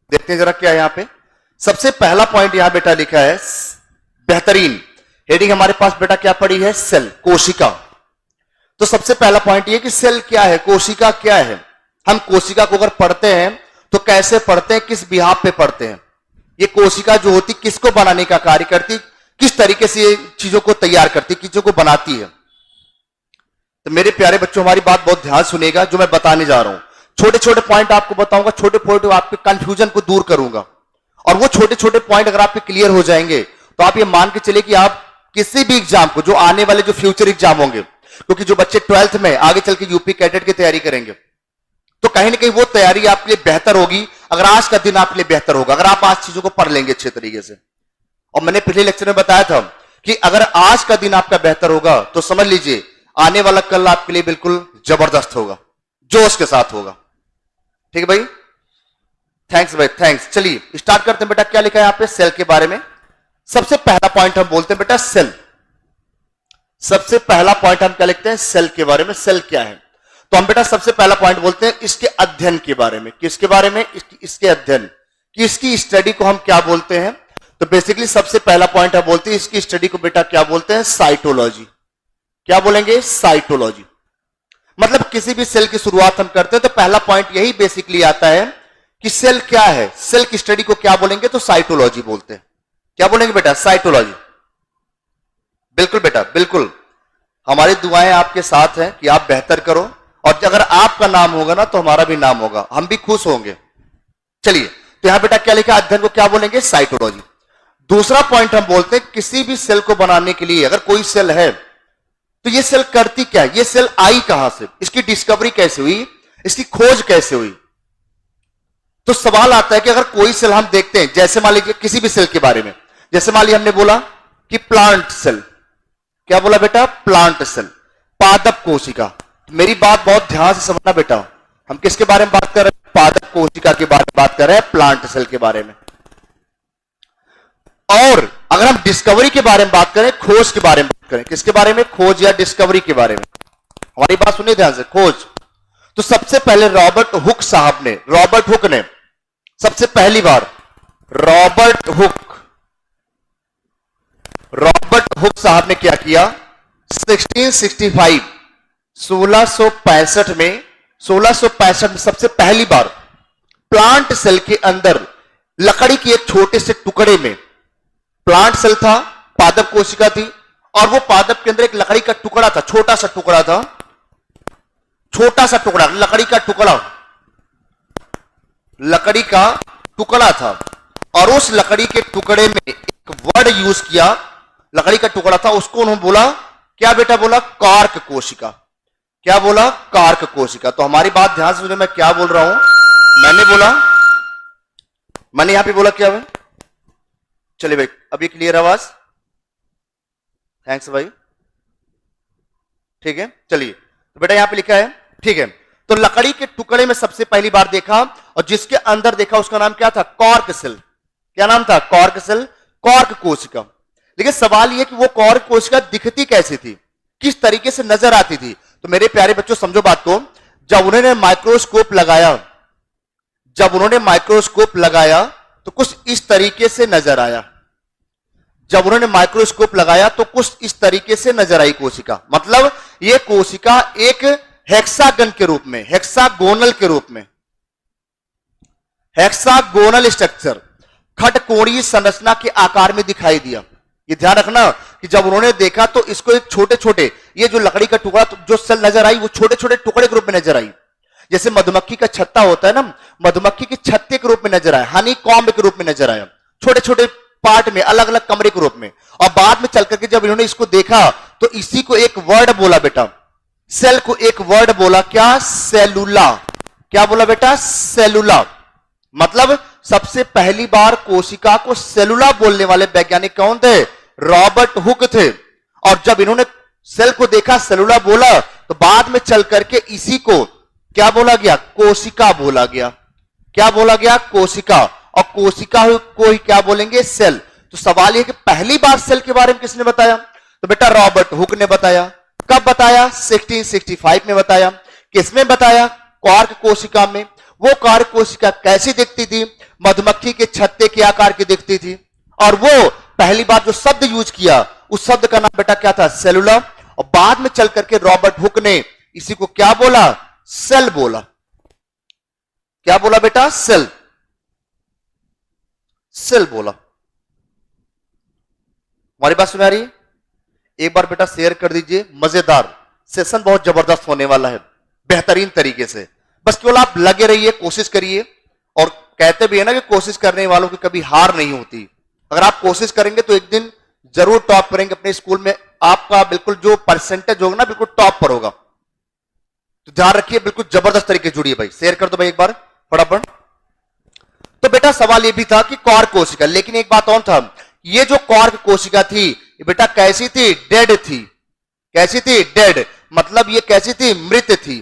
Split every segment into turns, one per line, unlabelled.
देखते हैं जरा क्या है यहां पे। सबसे पहला पॉइंट यहां बेटा लिखा है बेहतरीन। हेडिंग हमारे पास बेटा क्या पड़ी है? सेल, कोशिका। तो सबसे पहला पॉइंट ये कि सेल क्या है, कोशिका क्या है। हम कोशिका को अगर पढ़ते हैं तो कैसे पढ़ते हैं, किस बिहाफ पे पढ़ते हैं। ये कोशिका जो होती किसको बनाने का कार्य करती, किस तरीके से ये चीजों को तैयार करती, चीजों को बनाती है। तो मेरे प्यारे बच्चों हमारी बात बहुत ध्यान सुनेगा जो मैं बताने जा रहा हूं। छोटे छोटे पॉइंट आपको बताऊंगा, छोटे पॉइंट आपके कंफ्यूजन को दूर करूंगा। और वो छोटे छोटे पॉइंट अगर आपके क्लियर हो जाएंगे तो आप ये मान के चले कि आप किसी भी एग्जाम को, जो आने वाले जो फ्यूचर एग्जाम होंगे, क्योंकि जो बच्चे 12th में आगे चल के यूपी कैडेट की तैयारी करेंगे, तो कहीं ना कहीं वो तैयारी आपके लिए बेहतर होगी अगर आज का दिन आपके लिए बेहतर होगा, अगर आप आज चीजों को पढ़ लेंगे अच्छे तरीके से। और मैंने पिछले लेक्चर में बताया था कि अगर आज का दिन आपका बेहतर होगा तो समझ लीजिए आने वाला कल आपके लिए बिल्कुल जबरदस्त होगा, जोश के साथ होगा। ठीक है भाई, थैंक्स भाई, थैंक्स। चलिए स्टार्ट करते हैं बेटा। क्या लिखा है यहां पे? सेल के बारे में। सबसे पहला पॉइंट हम बोलते हैं बेटा सेल। सबसे पहला पॉइंट हम क्या लिखते हैं? सेल के बारे में। सेल क्या है? तो हम बेटा सबसे पहला पॉइंट बोलते हैं इसके अध्ययन के बारे में। किसके बारे में? इसके अध्ययन कि इसकी स्टडी को हम क्या बोलते हैं। तो बेसिकली सबसे पहला पॉइंट हम बोलते हैं इसकी स्टडी को बेटा क्या बोलते हैं? साइटोलॉजी। क्या बोलेंगे? साइटोलॉजी। मतलब किसी भी सेल की शुरुआत हम करते हैं तो पहला पॉइंट यही बेसिकली आता है कि सेल क्या है। सेल की स्टडी को क्या बोलेंगे? तो साइटोलॉजी बोलते हैं। क्या बोलेंगे बेटा? साइटोलॉजी। बिल्कुल बेटा, बिल्कुल। हमारी दुआएं आपके साथ हैं कि आप बेहतर करो, और अगर आपका नाम होगा ना तो हमारा भी नाम होगा, हम भी खुश होंगे। चलिए, तो यहां बेटा क्या लिखा? अध्ययन को क्या बोलेंगे? साइटोलॉजी। दूसरा पॉइंट हम बोलते हैं किसी भी सेल को बनाने के लिए, अगर कोई सेल है तो ये सेल करती क्या है, ये सेल आई कहां से, इसकी डिस्कवरी कैसे हुई, इसकी खोज कैसे हुई। तो सवाल आता है कि अगर कोई सेल हम देखते हैं, जैसे मान लीजिए किसी भी सेल के बारे में, जैसे मान लीजिए हमने बोला कि प्लांट सेल। क्या बोला बेटा? प्लांट सेल, पादप कोशिका। मेरी बात बहुत ध्यान से समझना बेटा, हम किसके बारे में बात कर रहे हैं? पादप कोशिका के बारे में बात कर रहे हैं, प्लांट सेल के बारे में। और अगर हम डिस्कवरी के बारे में बात करें, खोज के बारे में बात करें, किसके बारे में? खोज या डिस्कवरी के बारे में। हमारी बात सुनिए ध्यान से, खोज। तो सबसे पहले रॉबर्ट हुक साहब ने, रॉबर्ट हुक ने सबसे पहली बार, रॉबर्ट हुक साहब ने क्या किया? 1665 1665 में सबसे पहली बार प्लांट सेल के अंदर लकड़ी के एक छोटे से टुकड़े में, प्लांट सेल था, पादप कोशिका थी, और वो पादप के अंदर एक लकड़ी का टुकड़ा था, छोटा सा टुकड़ा था, छोटा सा टुकड़ा, लकड़ी का टुकड़ा था। और उस लकड़ी के टुकड़े में एक वर्ड यूज किया, लकड़ी का टुकड़ा था, उसको उन्होंने बोला क्या बेटा? बोला कार्क कोशिका। क्या बोला? कार्क कोशिका। तो हमारी बात ध्यान से सुनिए, मैं क्या बोल रहा हूं। मैंने यहां पे बोला क्या है? चलिए भाई, अभी क्लियर आवाज? थैंक्स भाई, ठीक है। चलिए, तो बेटा यहां पे लिखा है, ठीक है। तो लकड़ी के टुकड़े में सबसे पहली बार देखा, और जिसके अंदर देखा उसका नाम क्या था? Cork cell. क्या नाम था? कॉर्क सेल, कॉर्क कोशिका। लेकिन सवाल यह कि वो कॉर्क कोशिका दिखती कैसी थी, किस तरीके से नजर आती थी। तो मेरे प्यारे बच्चों समझो बात को, जब उन्होंने माइक्रोस्कोप लगाया तो कुछ इस तरीके से नजर आया। जब उन्होंने माइक्रोस्कोप लगाया तो कुछ इस तरीके से नजर आई कोशिका। मतलब यह कोशिका एक हेक्सागन के रूप में, हेक्सागोनल के रूप में, हेक्सागोनल स्ट्रक्चर, खटकोणीय संरचना के आकार में दिखाई दिया। ये ध्यान रखना कि जब उन्होंने देखा तो इसको एक छोटे छोटे, ये जो लकड़ी का टुकड़ा जो सेल नजर आई वो छोटे छोटे टुकड़े के रूप में नजर आई। जैसे मधुमक्खी का छत्ता होता है ना, मधुमक्खी के छत्ते के रूप में नजर आया, हनी कॉम्ब के रूप में नजर आया, छोटे छोटे पार्ट में, अलग अलग कमरे के रूप में। और बाद में चल करके जब इन्होंने इसको देखा तो इसी को एक वर्ड बोला बेटा, सेल को एक वर्ड बोला, क्या? सेलुला। क्या बोला बेटा? सेलुला। मतलब सबसे पहली बार कोशिका को सेलुला बोलने वाले वैज्ञानिक कौन थे? रॉबर्ट हुक थे। और जब इन्होंने सेल को देखा, सेलुला बोला, तो बाद में चल करके इसी को क्या बोला गया? कोशिका बोला गया। क्या बोला गया? कोशिका। और कोशिका को ही क्या बोलेंगे? सेल। तो सवाल यह कि पहली बार सेल के बारे में किसने बताया? तो बेटा रॉबर्ट हुक ने बताया। कब बताया? 1665 में बताया। किसमें बताया? कॉर्क कोशिका में। वो कॉर्क कोशिका कैसी दिखती थी? मधुमक्खी के छत्ते के आकार की दिखती थी। और वो पहली बार जो शब्द यूज किया उस शब्द का नाम बेटा क्या था? सेलुलर। और बाद में चल करके रॉबर्ट हुक ने इसी को क्या बोला? सेल बोला। क्या बोला बेटा? सेल। सेल बोला। हमारी बात सुना रही है? एक बार बेटा शेयर कर दीजिए, मजेदार सेशन बहुत जबरदस्त होने वाला है, बेहतरीन तरीके से। बस केवल आप लगे रहिए, कोशिश करिए। और कहते भी है ना कि कोशिश करने वालों की कभी हार नहीं होती। अगर आप कोशिश करेंगे तो एक दिन जरूर टॉप करेंगे अपने स्कूल में। आपका बिल्कुल जो परसेंटेज होगा ना, बिल्कुल टॉप पर होगा। तो ध्यान रखिए, बिल्कुल जबरदस्त तरीके से जुड़िए भाई। शेयर कर दो भाई एक बार फटाफट। तो बेटा सवाल यह भी था कि कॉर्क कोशिका, लेकिन एक बात और था, ये जो कॉर्क कोशिका थी ये बेटा कैसी थी? डेड थी। कैसी थी? डेड। मतलब ये कैसी थी? मृत थी।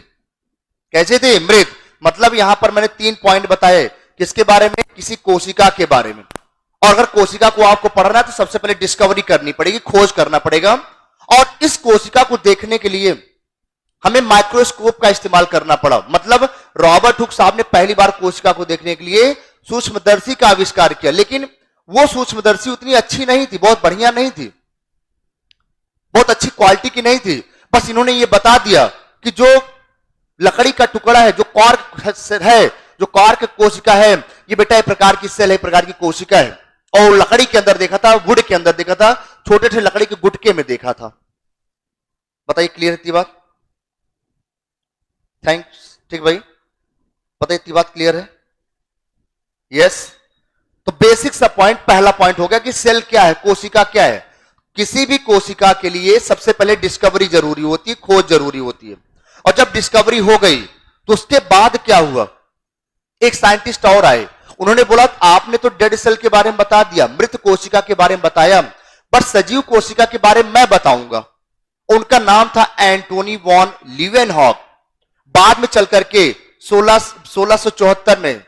कैसी थी? मृत। मतलब यहां पर मैंने 3 पॉइंट बताए, किसके बारे में? किसी कोशिका के बारे में। और अगर कोशिका को आपको पढ़ना है तो सबसे पहले डिस्कवरी करनी पड़ेगी, खोज करना पड़ेगा। और इस कोशिका को देखने के लिए हमें माइक्रोस्कोप का इस्तेमाल करना पड़ा। मतलब रॉबर्ट हुक साहब ने पहली बार कोशिका को देखने के लिए सूक्ष्मदर्शी का आविष्कार किया, लेकिन वो सूक्ष्मदर्शी उतनी अच्छी नहीं थी, बहुत बढ़िया नहीं थी, बहुत अच्छी क्वालिटी की नहीं थी। बस इन्होंने ये बता दिया कि जो लकड़ी का टुकड़ा है, जो कॉर्क है, जो कॉर्क कोशिका है, ये बेटा एक प्रकार की सेल है, एक प्रकार की कोशिका है। और लकड़ी के अंदर देखा था, वुड के अंदर देखा था, छोटे छोटे लकड़ी के गुटके में देखा था। बताइए क्लियर है इतनी बात? थैंक्स। ठीक भाई, बताइए इतनी बात क्लियर है? यस। तो बेसिक सा पॉइंट, पहला पॉइंट हो गया कि सेल क्या है, कोशिका क्या है। किसी भी कोशिका के लिए सबसे पहले डिस्कवरी जरूरी होती है, खोज जरूरी होती है। और जब डिस्कवरी हो गई तो उसके बाद क्या हुआ? एक साइंटिस्ट और आए, उन्होंने बोला आपने तो डेड सेल के बारे में बता दिया, मृत कोशिका के बारे में बताया, पर सजीव कोशिका के बारे में मैं बताऊंगा। उनका नाम था एंटोनी वॉन लीवेनहॉक। बाद में चल करके 1674 में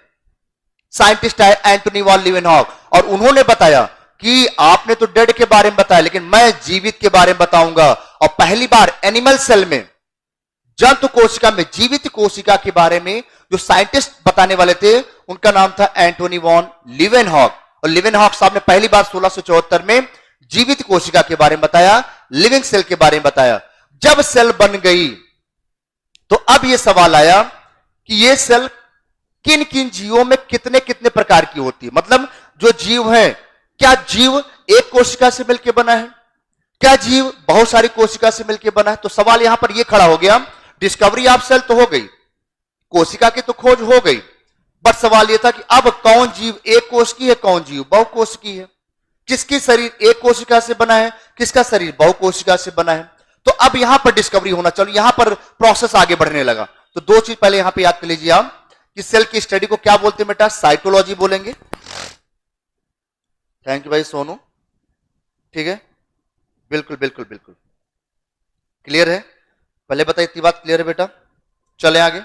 साइंटिस्ट आए एंटोनी वॉन लीवेनहॉक, और उन्होंने बताया कि आपने तो डेड के बारे में बताया, लेकिन मैं जीवित के बारे में बताऊंगा। और पहली बार एनिमल सेल में, जंतु कोशिका में, जीवित कोशिका के बारे में जो साइंटिस्ट बताने वाले थे उनका नाम था एंटोनी वॉन लीवेनहॉक। और लीवेनहॉक साहब ने पहली बार 1674 में जीवित कोशिका के बारे में बताया, लिविंग सेल के बारे में बताया। जब सेल बन गई तो अब यह सवाल आया कि यह सेल किन किन जीवों में कितने कितने प्रकार की होती है। मतलब जो जीव है, क्या जीव एक कोशिका से मिलकर बना है? क्या जीव बहुत सारी कोशिका से मिलकर बना है? तो सवाल यहां पर यह खड़ा हो गया, डिस्कवरी ऑफ सेल तो हो गई, कोशिका की तो खोज हो गई, बट सवाल यह था कि अब कौन जीव एक कोश की है, कौन जीव बहुकोश की है, किसकी शरीर एक कोशिका से बना है, किसका शरीर बहुकोशिका से बना है। तो अब यहां पर डिस्कवरी होना चाहिए, यहां पर प्रोसेस आगे बढ़ने लगा। तो 2 चीज पहले यहां पर याद कर लीजिए आप कि सेल की स्टडी को क्या बोलते हैं बेटा? साइटोलॉजी बोलेंगे। थैंक यू भाई सोनू। ठीक है, बिल्कुल बिल्कुल बिल्कुल क्लियर है। पहले बताइए इतनी बात क्लियर है बेटा? चले आगे।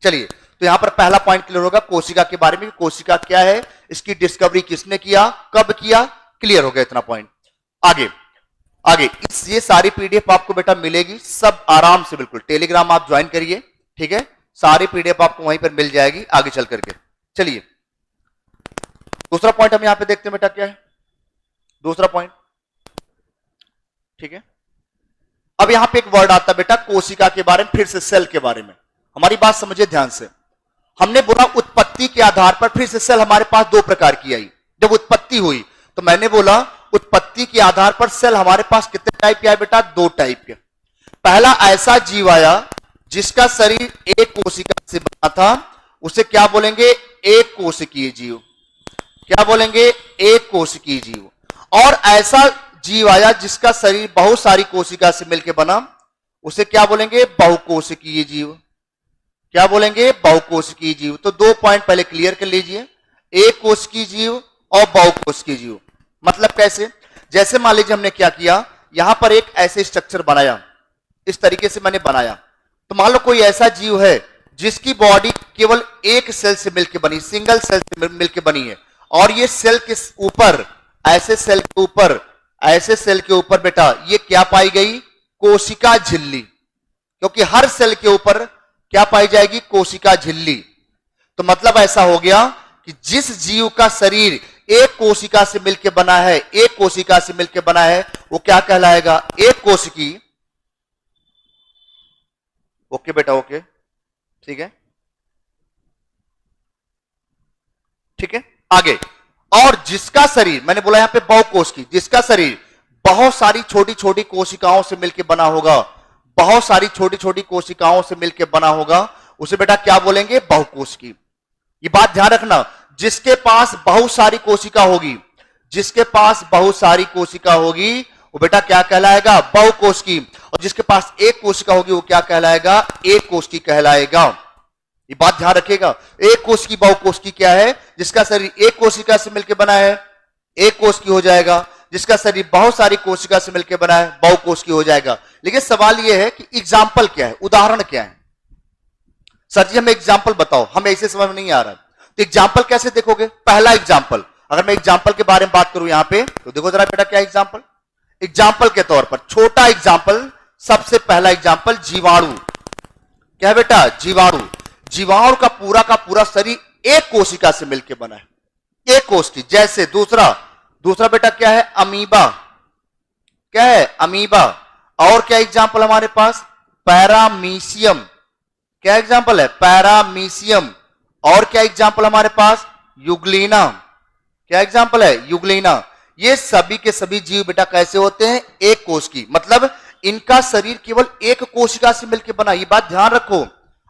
चलिए, तो यहां पर पहला पॉइंट क्लियर होगा कोशिका के बारे में, कोशिका क्या है, इसकी डिस्कवरी किसने किया, कब किया, क्लियर हो गया इतना पॉइंट। आगे आगे ये सारी पीडीएफ आपको बेटा मिलेगी, सब आराम से, बिल्कुल टेलीग्राम आप ज्वाइन करिए, ठीक है, सारी पीडीएफ आपको वहीं पर मिल जाएगी आगे चल करके। चलिए दूसरा पॉइंट हम यहां पे देखते हैं बेटा क्या है, दूसरा पॉइंट, ठीक है। अब यहां पे एक वर्ड आता है बेटा कोशिका के बारे में, फिर से सेल के बारे में। हमारी बात समझिए ध्यान से। हमने बोला उत्पत्ति के आधार पर फिर से सेल हमारे पास 2 प्रकार की आई। जब उत्पत्ति हुई तो मैंने बोला उत्पत्ति के आधार पर सेल हमारे पास कितने टाइप के आए बेटा? 2 टाइप के। पहला ऐसा जीव आया जिसका शरीर एक कोशिका से बना था, उसे क्या बोलेंगे? एक कोशिकीय जीव। क्या बोलेंगे? एक कोशिकीय जीव। और ऐसा जीव आया जिसका शरीर बहुत सारी कोशिका से मिलकर बना, उसे क्या बोलेंगे? बहुकोशिकीय जीव। क्या बोलेंगे? बहुकोशिकीय जीव। तो 2 पॉइंट पहले क्लियर कर लीजिए, एक कोशिकीय जीव और बहुकोशिकीय जीव। मतलब कैसे? जैसे मान लीजिए हमने क्या किया, यहां पर एक ऐसे स्ट्रक्चर बनाया, इस तरीके से मैंने बनाया। तो मान लो कोई ऐसा जीव है जिसकी बॉडी केवल एक सेल से मिलकर बनी, सिंगल सेल से मिलकर बनी है, और ये सेल के ऊपर, ऐसे सेल के ऊपर, ऐसे सेल के ऊपर बेटा ये क्या पाई गई? कोशिका झिल्ली। क्योंकि हर सेल के ऊपर क्या पाई जाएगी? कोशिका झिल्ली। तो मतलब ऐसा हो गया कि जिस जीव का शरीर एक कोशिका से मिलकर बना है, एक कोशिका से मिलकर बना है, वो क्या कहलाएगा? एक कोशिकी। ओके बेटा, ओके, ठीक है, ठीक है, आगे। और जिसका शरीर, मैंने बोला यहां पे बहुकोश की, जिसका शरीर बहुत सारी छोटी छोटी कोशिकाओं से मिलकर बना होगा, बहुत सारी छोटी छोटी कोशिकाओं से मिलकर बना होगा, उसे बेटा क्या बोलेंगे? बहुकोश की। ये बात ध्यान रखना, जिसके पास बहुत सारी कोशिका होगी, जिसके पास बहुत सारी कोशिका होगी, वो बेटा क्या कहलाएगा? बहुकोश की। और जिसके पास एक कोशिका होगी, वो क्या कहलाएगा? एक कोश की कहलाएगा। ये बात ध्यान रखिएगा। एक कोश की, बहुकोश की क्या है? जिसका शरीर एक कोशिका से मिलकर बना है, एक कोश की हो जाएगा। जिसका शरीर बहुत सारी कोशिका से मिलकर बना है, बहुकोश की हो जाएगा। लेकिन सवाल यह है कि एग्जाम्पल क्या है, उदाहरण क्या है? सर जी हमें एग्जाम्पल बताओ, हमें ऐसे समझ में नहीं आ रहा। तो एग्जाम्पल कैसे देखोगे? पहला एग्जाम्पल, अगर मैं एग्जाम्पल के बारे में बात करूं यहां पे, तो देखो जरा बेटा क्या एग्जाम्पल। एग्जाम्पल के तौर पर छोटा एग्जाम्पल, सबसे पहला एग्जाम्पल जीवाणु। क्या है बेटा? जीवाणु। जीवाणु का पूरा शरीर एक कोशिका से मिलकर बना है, एक कोश की। जैसे दूसरा बेटा क्या है? अमीबा। क्या है? अमीबा। और क्या एग्जाम्पल हमारे पास? पैरामीशियम। क्या एग्जाम्पल है? पैरामीशियम। और क्या एग्जाम्पल हमारे पास? यूग्लिना। क्या एग्जाम्पल है? यूग्लिना। ये सभी के सभी जीव बेटा कैसे होते हैं? एक कोश की। मतलब इनका शरीर केवल एक कोशिका से मिलकर बना। ये बात ध्यान रखो,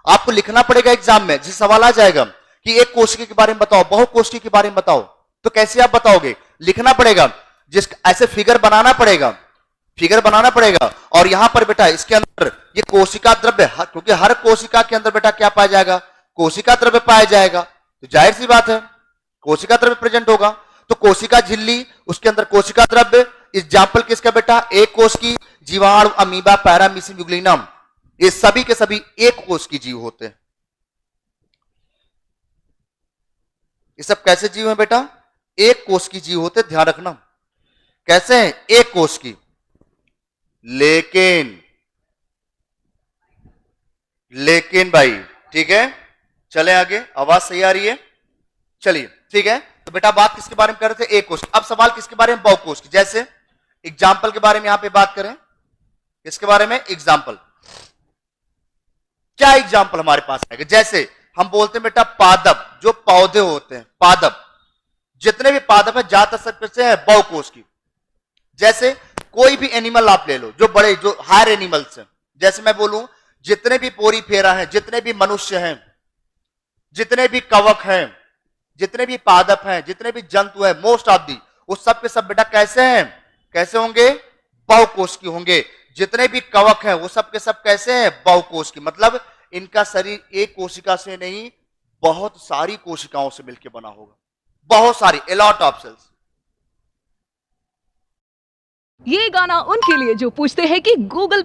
आपको लिखना पड़ेगा एग्जाम में, जिस सवाल आ जाएगा कि एक कोशिका के बारे में बताओ, बहुकोशिकी के बारे में बताओ, तो कैसे आप बताओगे? लिखना पड़ेगा, जिस ऐसे फिगर बनाना पड़ेगा, फिगर बनाना पड़ेगा। और यहां पर बेटा इसके अंदर ये कोशिका द्रव्य, क्योंकि हर कोशिका के अंदर बेटा क्या पाया जाएगा? कोशिका द्रव्य पाया जाएगा। तो जाहिर सी बात है कोशिका द्रव्य प्रेजेंट होगा। तो कोशिका झिल्ली, उसके अंदर कोशिका द्रव्य। एग्जाम्पल किसका बेटा? एक कोश की। जीवाणु, अमीबा, पैरामीशियम, यूग्लिनम, ये सभी के सभी एक कोश की जीव होते हैं। ये सब कैसे जीव हैं बेटा? एक कोश की जीव होते, ध्यान रखना। कैसे हैं? एक कोश की। लेकिन भाई, ठीक है, चले आगे, आवाज सही आ रही है? चलिए ठीक है। तो बेटा बात किसके बारे में कर रहे थे? एक कोश। अब सवाल किसके बारे में? बहुकोश की। जैसे एग्जाम्पल के बारे में यहां पे बात करें, किसके बारे में? एग्जाम्पल। क्या एग्जाम्पल हमारे पास आएगा? जैसे हम बोलते हैं बेटा पादप, जो पौधे होते हैं, पादप, जितने भी पादप है ज्यादातर सब कैसे है? बहुकोश की। जैसे कोई भी एनिमल आप ले लो, जो बड़े, जो हायर एनिमल्स हैं, जैसे मैं बोलूं जितने भी पोरीफेरा हैं, जितने भी मनुष्य हैं, जितने भी कवक हैं, जितने भी पादप हैं, जितने भी जंतु हैं, मोस्ट ऑफ दी, वो सब के सब बेटा कैसे हैं? कैसे होंगे? बहुकोश की होंगे। जितने भी कवक हैं वो सब के सब कैसे हैं? बहुकोश की। मतलब इनका शरीर एक कोशिका से नहीं, बहुत सारी कोशिकाओं से मिलकर बना होगा, बहुत सारी, a lot of cells।
ये गाना उनके लिए जो पूछते हैं कि गूगल